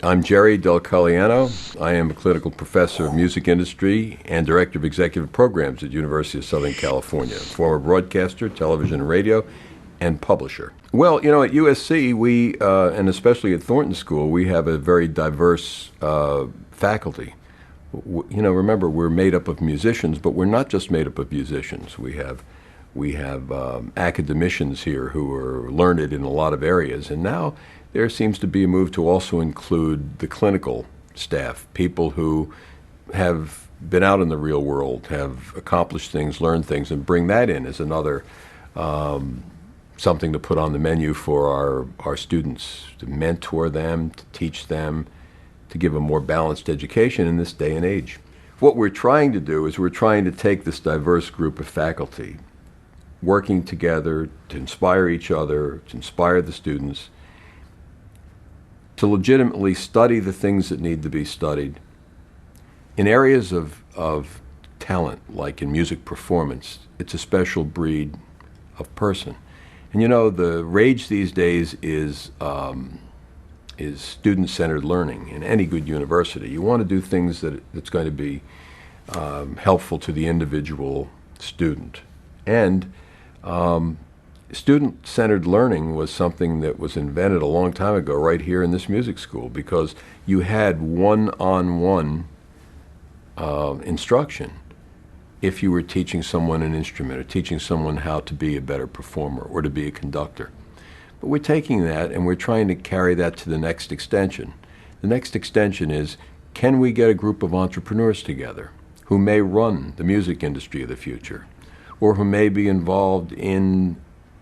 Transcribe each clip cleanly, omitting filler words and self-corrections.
I'm Jerry Del Colliano. I am a clinical professor of music industry and director of executive programs at University of Southern California, former broadcaster, television and radio, and publisher. Well, you know, at USC, and especially at Thornton School, we have a very diverse faculty. You know, remember, we're made up of musicians, but we're not just made up of musicians. We have academicians here who are learned in a lot of areas, and now there seems to be a move to also include the clinical staff, people who have been out in the real world, have accomplished things, learned things, and bring that in as another something to put on the menu for our students, to mentor them, to teach them, to give a more balanced education in this day and age. What we're trying to do is we're trying to take this diverse group of faculty, working together to inspire each other, to inspire the students, to legitimately study the things that need to be studied. In areas of talent, like in music performance, it's a special breed of person. And you know, the rage these days is student-centered learning in any good university. You want to do things that's going to be helpful to the individual student. And student-centered learning was something that was invented a long time ago right here in this music school, because you had one-on-one instruction if you were teaching someone an instrument or teaching someone how to be a better performer or to be a conductor. But we're taking that and we're trying to carry that to the next extension. The next extension is, can we get a group of entrepreneurs together who may run the music industry of the future, or who may be involved in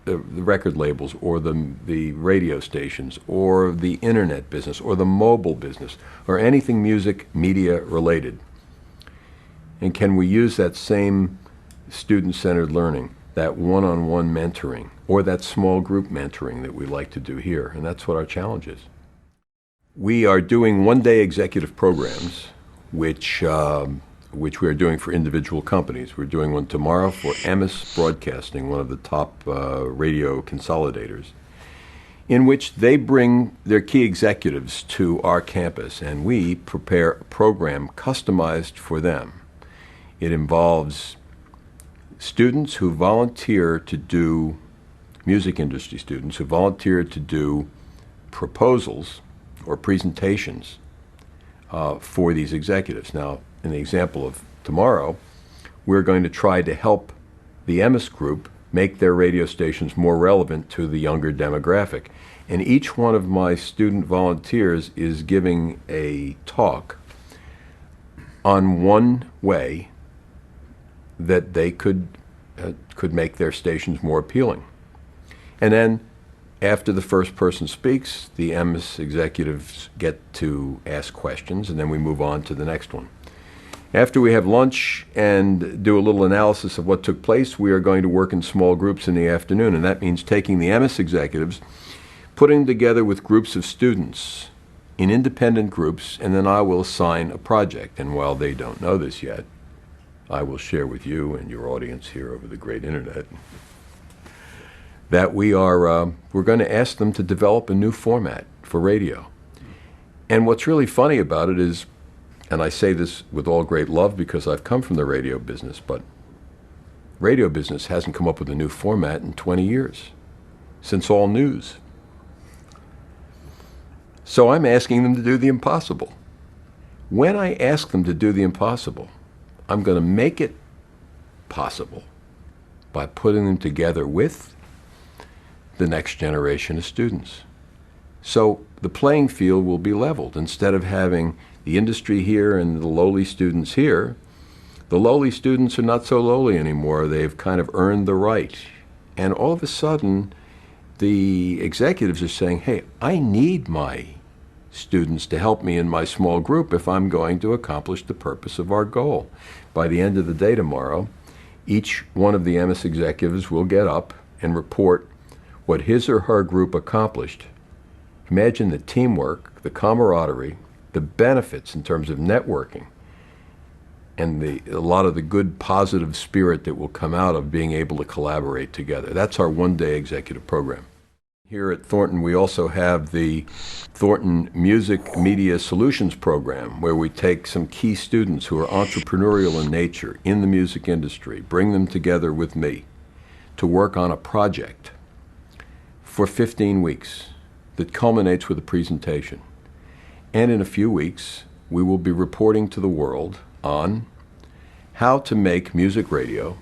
the record labels or the radio stations or the internet business or the mobile business or anything music media related? And can we use that same student-centered learning, that one-on-one mentoring, or that small group mentoring that we like to do here? And that's what our challenge is. We are doing one-day executive programs, which we are doing for individual companies. We're doing one tomorrow for Emis Broadcasting, one of the top radio consolidators, in which they bring their key executives to our campus, and we prepare a program customized for them. It involves students who volunteer to do, music industry students who volunteer to do proposals or presentations for these executives. Now, in the example of tomorrow, we're going to try to help the Emis group make their radio stations more relevant to the younger demographic. And each one of my student volunteers is giving a talk on one way that they could make their stations more appealing. And then after the first person speaks, the Emis executives get to ask questions, and then we move on to the next one. After we have lunch and do a little analysis of what took place, we are going to work in small groups in the afternoon, and that means taking the Emis executives, putting them together with groups of students in independent groups, and then I will assign a project. And while they don't know this yet, I will share with you and your audience here over the great internet that we're going to ask them to develop a new format for radio. And what's really funny about it is, and I say this with all great love because I've come from the radio business, but radio business hasn't come up with a new format in 20 years, since all news. So I'm asking them to do the impossible. When I ask them to do the impossible, I'm going to make it possible by putting them together with the next generation of students. So the playing field will be leveled. Instead of having the industry here and the lowly students here, the lowly students are not so lowly anymore. They've kind of earned the right. And all of a sudden, the executives are saying, hey, I need my students to help me in my small group if I'm going to accomplish the purpose of our goal. By the end of the day tomorrow, each one of the Emis executives will get up and report what his or her group accomplished. Imagine the teamwork, the camaraderie, the benefits in terms of networking, and a lot of the good positive spirit that will come out of being able to collaborate together. That's our one-day executive program. Here at Thornton, we also have the Thornton Music Media Solutions Program, where we take some key students who are entrepreneurial in nature in the music industry, bring them together with me to work on a project for 15 weeks that culminates with a presentation. And in a few weeks, we will be reporting to the world on how to make music radio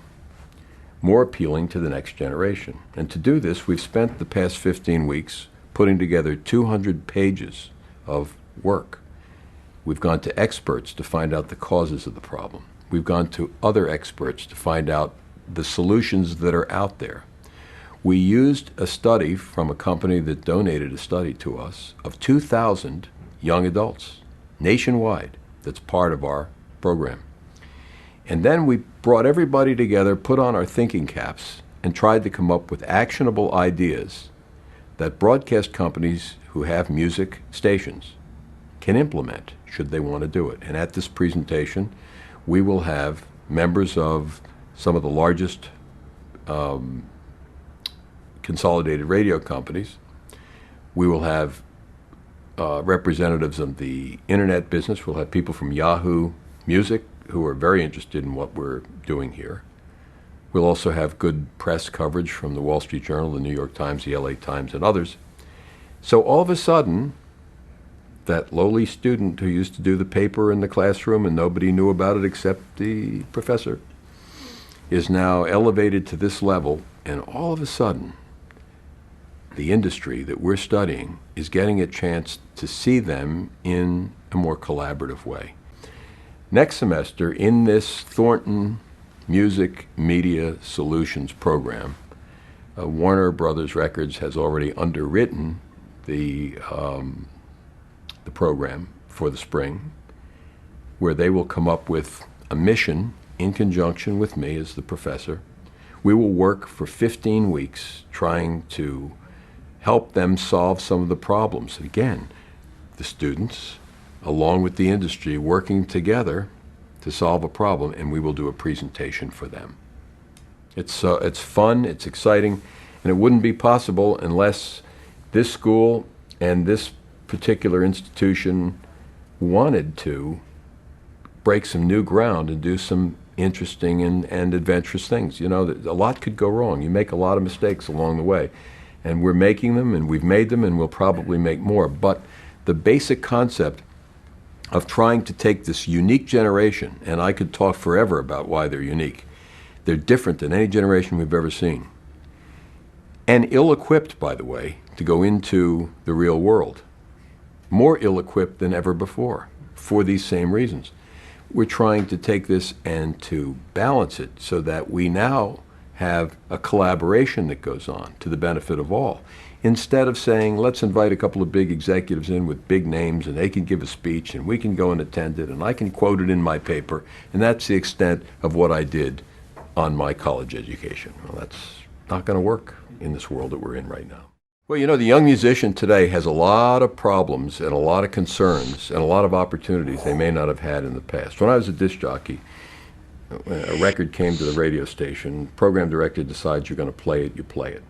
more appealing to the next generation. And to do this, we've spent the past 15 weeks putting together 200 pages of work. We've gone to experts to find out the causes of the problem. We've gone to other experts to find out the solutions that are out there. We used a study from a company that donated a study to us of 2,000 young adults nationwide that's part of our program. And then we brought everybody together, put on our thinking caps, and tried to come up with actionable ideas that broadcast companies who have music stations can implement should they want to do it. And at this presentation, we will have members of some of the largest consolidated radio companies. We will have representatives of the internet business. We'll have people from Yahoo Music who are very interested in what we're doing here. We'll also have good press coverage from the Wall Street Journal, the New York Times, the LA Times, and others. So all of a sudden, that lowly student who used to do the paper in the classroom and nobody knew about it except the professor is now elevated to this level, and all of a sudden, the industry that we're studying is getting a chance to see them in a more collaborative way. Next semester, in this Thornton Music Media Solutions program, Warner Brothers Records has already underwritten the program for the spring, where they will come up with a mission in conjunction with me as the professor. We will work for 15 weeks trying to help them solve some of the problems. Again, the students, along with the industry, working together to solve a problem, and we will do a presentation for them. It's fun, it's exciting, and it wouldn't be possible unless this school and this particular institution wanted to break some new ground and do some interesting and adventurous things. You know, a lot could go wrong. You make a lot of mistakes along the way, and we're making them, and we've made them, and we'll probably make more. But the basic concept of trying to take this unique generation, and I could talk forever about why they're unique. They're different than any generation we've ever seen. And ill-equipped, by the way, to go into the real world. More ill-equipped than ever before for these same reasons. We're trying to take this and to balance it so that we now have a collaboration that goes on to the benefit of all. Instead of saying, let's invite a couple of big executives in with big names and they can give a speech and we can go and attend it and I can quote it in my paper, and that's the extent of what I did on my college education. Well, that's not going to work in this world that we're in right now. Well, you know, the young musician today has a lot of problems and a lot of concerns and a lot of opportunities they may not have had in the past. When I was a disc jockey, a record came to the radio station, program director decides you're going to play it, you play it.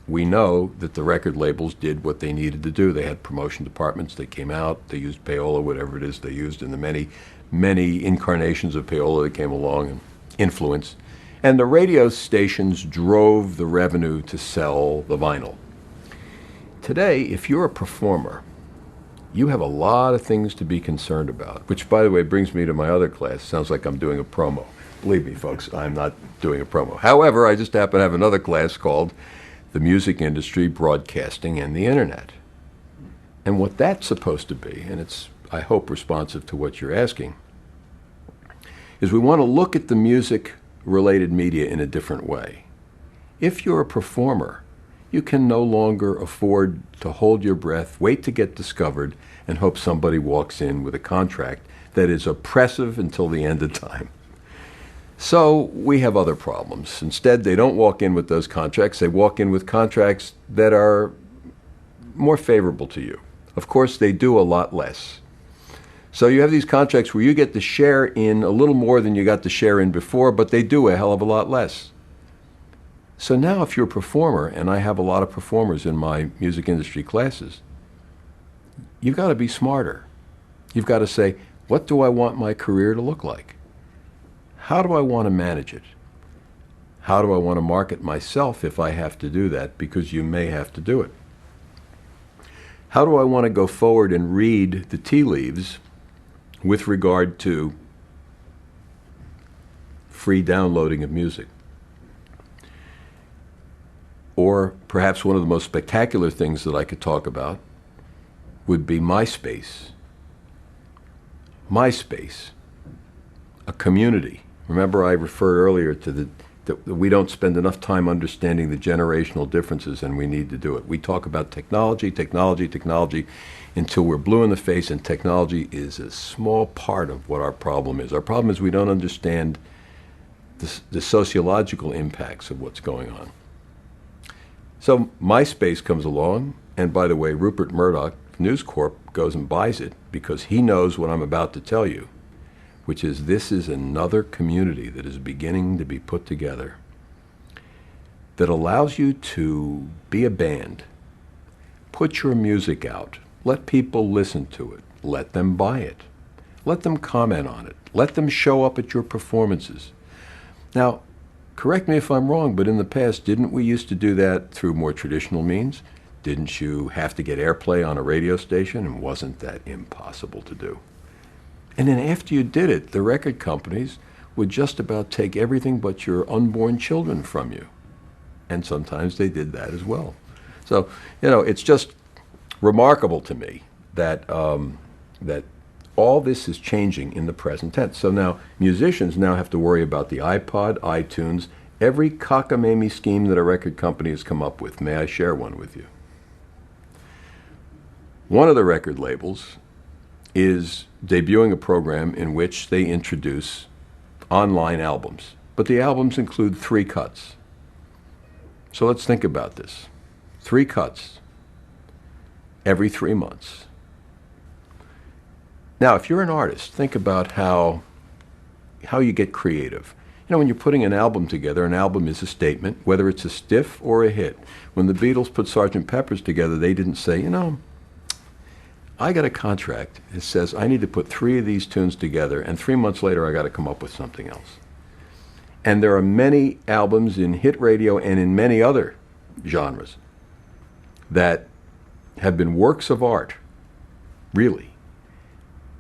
We know that the record labels did what they needed to do. They had promotion departments. They came out. They used payola, whatever it is they used in the many, many incarnations of payola that came along, and influence. And the radio stations drove the revenue to sell the vinyl. Today, if you're a performer, you have a lot of things to be concerned about, which, by the way, brings me to my other class. Sounds like I'm doing a promo. Believe me, folks, I'm not doing a promo. However, I just happen to have another class called The Music Industry, Broadcasting, and the Internet. And what that's supposed to be, and it's, I hope, responsive to what you're asking, is we want to look at the music-related media in a different way. If you're a performer, you can no longer afford to hold your breath, wait to get discovered, and hope somebody walks in with a contract that is oppressive until the end of time. So we have other problems. Instead, they don't walk in with those contracts. They walk in with contracts that are more favorable to you. Of course, they do a lot less. So you have these contracts where you get to share in a little more than you got to share in before, but they do a hell of a lot less. So now if you're a performer, and I have a lot of performers in my music industry classes, you've got to be smarter. You've got to say, what do I want my career to look like? How do I want to manage it? How do I want to market myself if I have to do that? Because you may have to do it. How do I want to go forward and read the tea leaves with regard to free downloading of music? Or perhaps one of the most spectacular things that I could talk about would be MySpace. MySpace, a community. Remember I referred earlier to that we don't spend enough time understanding the generational differences, and we need to do it. We talk about technology, technology, technology until we're blue in the face, and technology is a small part of what our problem is. Our problem is we don't understand the sociological impacts of what's going on. So MySpace comes along, and by the way, Rupert Murdoch, News Corp, goes and buys it because he knows what I'm about to tell you, which is this is another community that is beginning to be put together that allows you to be a band, put your music out, let people listen to it, let them buy it, let them comment on it, let them show up at your performances. Now, correct me if I'm wrong, but in the past, didn't we used to do that through more traditional means? Didn't you have to get airplay on a radio station? And wasn't that impossible to do? And then after you did it, the record companies would just about take everything but your unborn children from you. And sometimes they did that as well. So, it's just remarkable to me that that all this is changing in the present tense. So now musicians now have to worry about the iPod, iTunes, every cockamamie scheme that a record company has come up with. May I share one with you? One of the record labels is debuting a program in which they introduce online albums. But the albums include 3 cuts. So let's think about this. 3 cuts every 3 months. Now, if you're an artist, think about how you get creative. When you're putting an album together, an album is a statement, whether it's a stiff or a hit. When the Beatles put Sgt. Pepper's together, they didn't say, I got a contract. It says I need to put 3 of these tunes together, and 3 months later I got to come up with something else. And there are many albums in hit radio and in many other genres that have been works of art, really,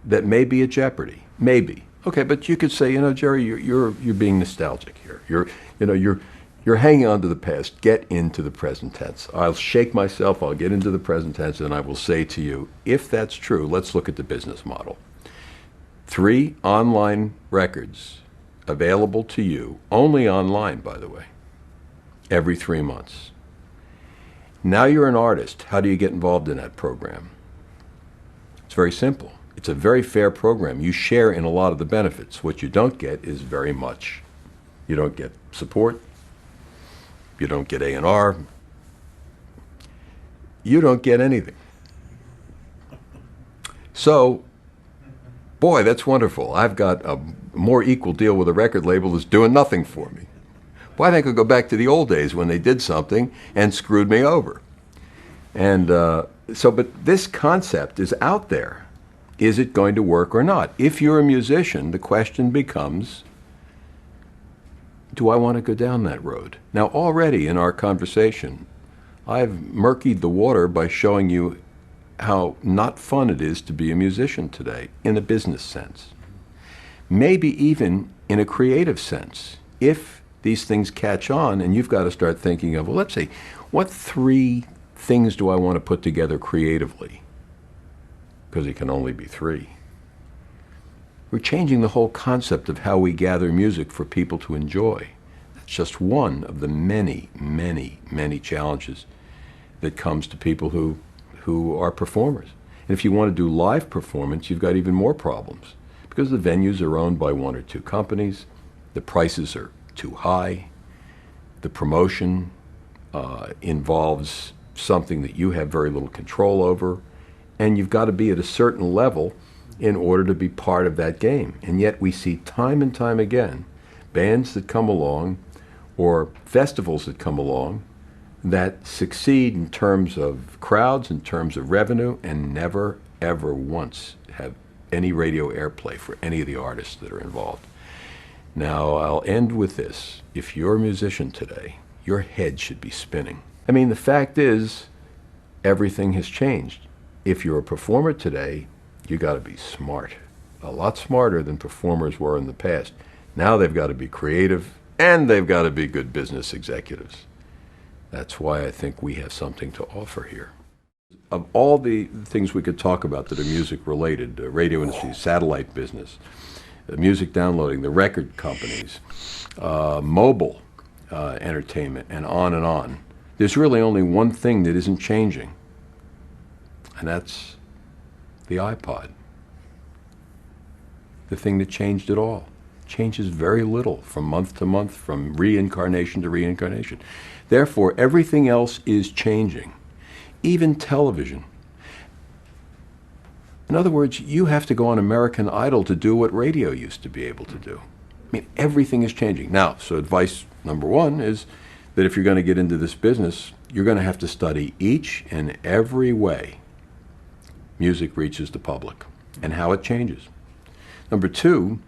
that may be at jeopardy. Maybe. Okay, but you could say, Jerry, you're being nostalgic here. You're hanging on to the past. Get into the present tense. I'll shake myself. I'll get into the present tense, and I will say to you, if that's true, let's look at the business model. 3 online records available to you, only online, by the way, every 3 months. Now you're an artist. How do you get involved in that program? It's very simple. It's a very fair program. You share in a lot of the benefits. What you don't get is very much. You don't get support. You don't get A&R. You don't get anything. So, boy, that's wonderful. I've got a more equal deal with a record label that's doing nothing for me. Well, I think I'll go back to the old days when they did something and screwed me over. And but this concept is out there. Is it going to work or not? If you're a musician, the question becomes, do I want to go down that road? Now, already in our conversation, I've murkied the water by showing you how not fun it is to be a musician today, in a business sense. Maybe even in a creative sense. If these things catch on, and you've got to start thinking of, well, let's see, what 3 things do I want to put together creatively? Because it can only be 3. We're changing the whole concept of how we gather music for people to enjoy. That's just one of the many, many, many challenges that comes to people who are performers. And if you want to do live performance, you've got even more problems because the venues are owned by 1 or 2 companies, the prices are too high, the promotion involves something that you have very little control over, and you've got to be at a certain level in order to be part of that game. And yet we see time and time again bands that come along or festivals that come along that succeed in terms of crowds, in terms of revenue, and never, ever once have any radio airplay for any of the artists that are involved. Now, I'll end with this. If you're a musician today, your head should be spinning. I mean, the fact is, everything has changed. If you're a performer today, you got to be smart. A lot smarter than performers were in the past. Now they've got to be creative, and they've got to be good business executives. That's why I think we have something to offer here. Of all the things we could talk about that are music-related, the radio industry, satellite business, the music downloading, the record companies, mobile entertainment, and on, there's really only one thing that isn't changing, and that's the iPod. The thing that changed it all. Changes very little from month to month, from reincarnation to reincarnation. Therefore, everything else is changing, even television. In other words, you have to go on American Idol to do what radio used to be able to do. I mean, everything is changing. Now, so advice number one is that if you're going to get into this business, you're going to have to study each and every way music reaches the public and how it changes. Number two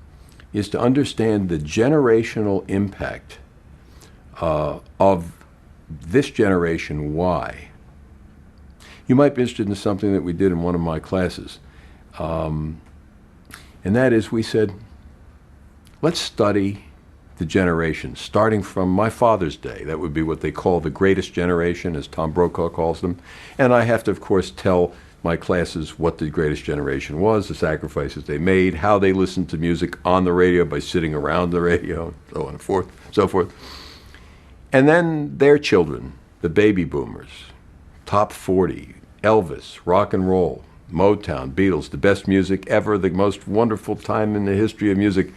is to understand the generational impact of this generation, why. You might be interested in something that we did in one of my classes. And that is, we said, let's study the generations, starting from my father's day. That would be what they call the greatest generation, as Tom Brokaw calls them. And I have to, of course, tell my classes what the greatest generation was, the sacrifices they made, how they listened to music on the radio by sitting around the radio, so on and so forth. And then their children, the baby boomers, top 40, Elvis, rock and roll, Motown, Beatles, the best music ever, the most wonderful time in the history of music.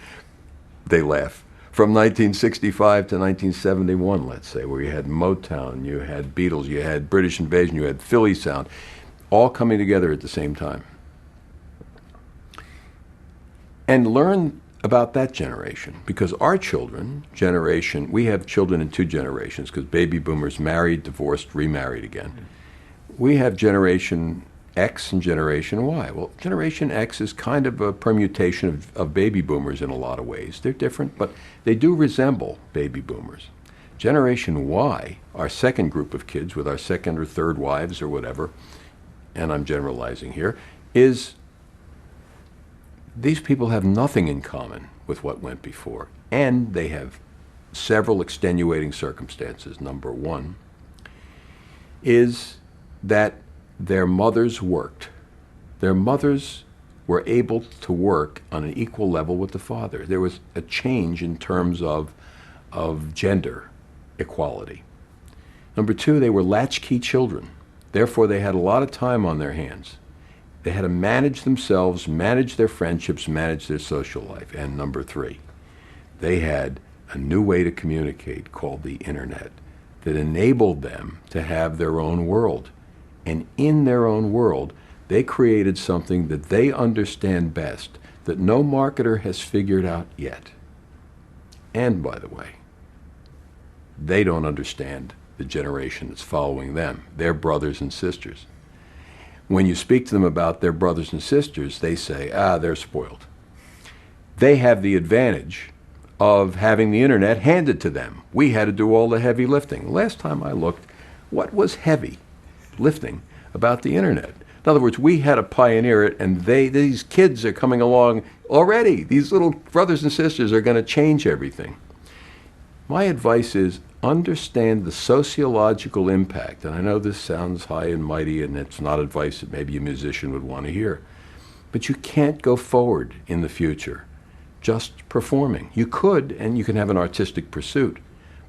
They laugh. From 1965 to 1971, let's say, where you had Motown, you had Beatles, you had British Invasion, you had Philly sound, all coming together at the same time. And learn about that generation, because our generation, we have children in two generations, because baby boomers married, divorced, remarried again. We have Generation X and Generation Y. Well, Generation X is kind of a permutation of baby boomers in a lot of ways. They're different, but they do resemble baby boomers. Generation Y, our second group of kids with our second or third wives or whatever, and I'm generalizing here, is these people have nothing in common with what went before, and they have several extenuating circumstances. Number one is that their mothers worked. Their mothers were able to work on an equal level with the father. There was a change in terms of gender equality. Number two, they were latchkey children. Therefore, they had a lot of time on their hands. They had to manage themselves, manage their friendships, manage their social life. And number three, they had a new way to communicate called the internet that enabled them to have their own world. And in their own world, they created something that they understand best, that no marketer has figured out yet. And by the way, they don't understand the generation that's following them, their brothers and sisters. When you speak to them about their brothers and sisters, they say, they're spoiled. They have the advantage of having the internet handed to them. We had to do all the heavy lifting. Last time I looked, what was heavy lifting about the internet? In other words, we had to pioneer it, and these kids are coming along already. These little brothers and sisters are going to change everything. My advice is understand the sociological impact. And I know this sounds high and mighty, and it's not advice that maybe a musician would want to hear. But you can't go forward in the future just performing. You could, and you can have an artistic pursuit.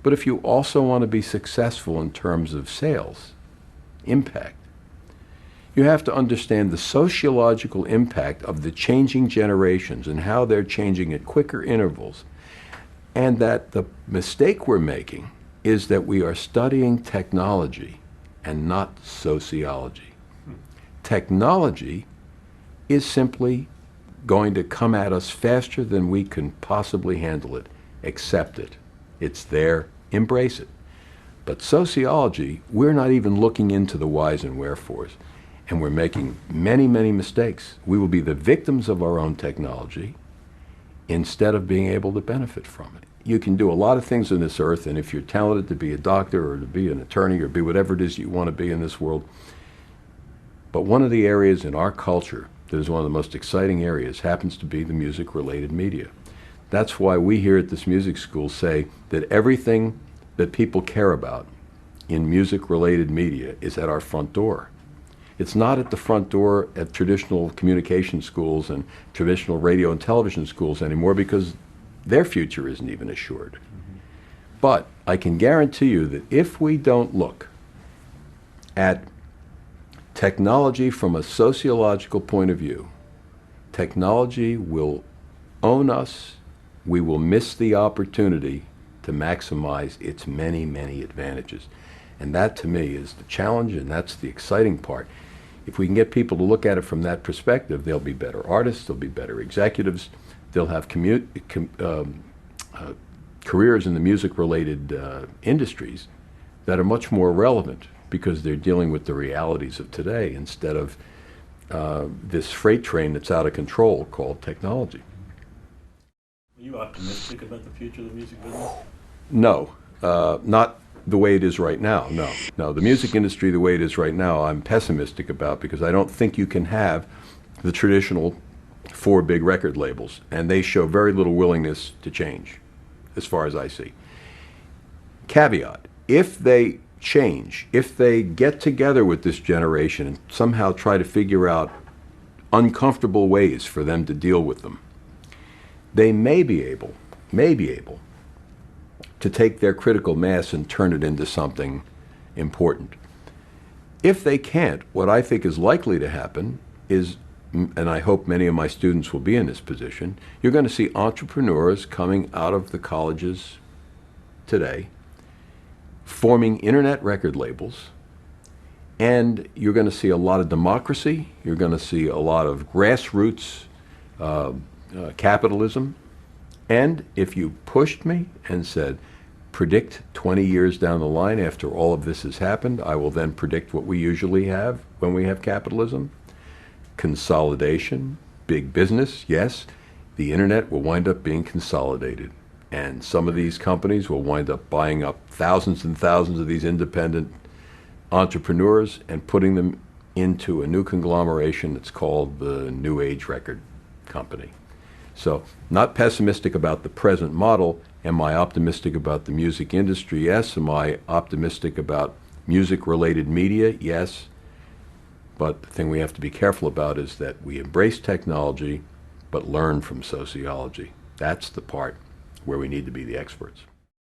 But if you also want to be successful in terms of sales, impact, you have to understand the sociological impact of the changing generations and how they're changing at quicker intervals. And that the mistake we're making is that we are studying technology and not sociology. Technology is simply going to come at us faster than we can possibly handle it. Accept it. It's there. embrace it. But sociology, we're not even looking into the whys and wherefores. And we're making many, many mistakes. We will be the victims of our own technology instead of being able to benefit from it. You can do a lot of things on this earth, and if you're talented to be a doctor or to be an attorney or be whatever it is you want to be in this world, but one of the areas in our culture that is one of the most exciting areas happens to be the music-related media. That's why we here at this music school say that everything that people care about in music-related media is at our front door. It's not at the front door at traditional communication schools and traditional radio and television schools anymore because their future isn't even assured. But I can guarantee you that if we don't look at technology from a sociological point of view, technology will own us. We will miss the opportunity to maximize its many, many advantages. And that, to me, is the challenge, and that's the exciting part. If we can get people to look at it from that perspective, they'll be better artists, they'll be better executives, they'll have careers in the music-related industries that are much more relevant because they're dealing with the realities of today instead of this freight train that's out of control called technology. Are you optimistic about the future of the music business? No, not the way it is right now, no. No, the music industry the way it is right now, I'm pessimistic about because I don't think you can have the traditional 4 big record labels, and they show very little willingness to change, as far as I see. Caveat, if they change, if they get together with this generation and somehow try to figure out uncomfortable ways for them to deal with them, they may be able to take their critical mass and turn it into something important. If they can't, what I think is likely to happen is, and I hope many of my students will be in this position, you're going to see entrepreneurs coming out of the colleges today, forming internet record labels, and you're going to see a lot of democracy, you're going to see a lot of grassroots capitalism, and if you pushed me and said, predict 20 years down the line after all of this has happened, I will then predict what we usually have when we have capitalism. Consolidation, big business, yes, the internet will wind up being consolidated. And some of these companies will wind up buying up thousands and thousands of these independent entrepreneurs and putting them into a new conglomeration that's called the New Age Record Company. So, not pessimistic about the present model. Am I optimistic about the music industry? Yes. Am I optimistic about music-related media? Yes. But the thing we have to be careful about is that we embrace technology, but learn from sociology. That's the part where we need to be the experts.